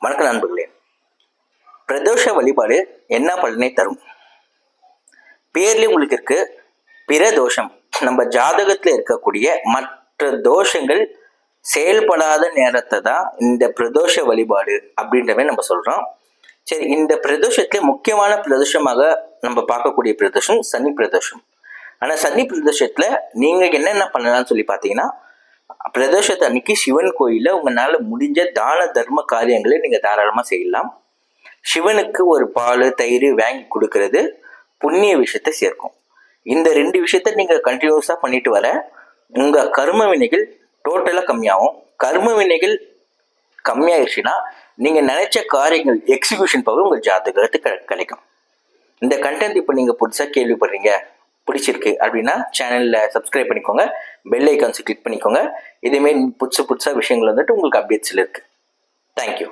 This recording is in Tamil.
வணக்கம் நண்பர்களே. பிரதோஷ வழிபாடு என்ன பலனை தரும்? பேர்லேயே உங்களுக்கு இருக்கு பிரதோஷம். நம்ம ஜாதகத்தில் இருக்கக்கூடிய மற்ற தோஷங்கள் செயல்படாத நேரத்தை தான் இந்த பிரதோஷ வழிபாடு அப்படின்றவே நம்ம சொல்றோம். சரி, இந்த பிரதோஷத்துல முக்கியமான பிரதோஷமாக நம்ம பார்க்கக்கூடிய பிரதோஷம் சனி பிரதோஷம். ஆனா சனி பிரதோஷத்துல நீங்க என்னென்ன பண்ணலாம்னு சொல்லி பார்த்தீங்கன்னா, பிரதோஷத்தை அன்னைக்கு சிவன் கோயில உங்களால முடிஞ்ச தான தர்ம காரியங்களை நீங்க தாராளமா செய்யலாம். சிவனுக்கு ஒரு பால் தயிர் வாங்கி கொடுக்கறது புண்ணிய விஷயத்தை சேர்க்கும். இந்த 2 விஷயத்த நீங்க கண்டினியூஸா பண்ணிட்டு வர உங்க கர்ம வினைகள் டோட்டலா கம்மியாகும். கர்ம வினைகள் கம்மியாயிடுச்சுன்னா நீங்க நினைச்ச காரியங்கள் எக்ஸிகியூஷன் பவர் உங்க ஜாதகத்துக்கு கிடைக்கும். இந்த கண்டென்ட் இப்போ நீங்க புதுசா கேள்விப்படுறீங்க, பிடிச்சிருக்கு அப்படின்னா சேனல்ல சப்ஸ்கிரைப் பண்ணிக்கோங்க, பெல் ஐக்கான்ஸ் கிளிக் பண்ணிக்கோங்க. இதேமாரி புதுசா விஷயங்கள் வந்துட்டு உங்களுக்கு அப்டேட்ஸ்ல இருக்கு. தேங்க்யூ.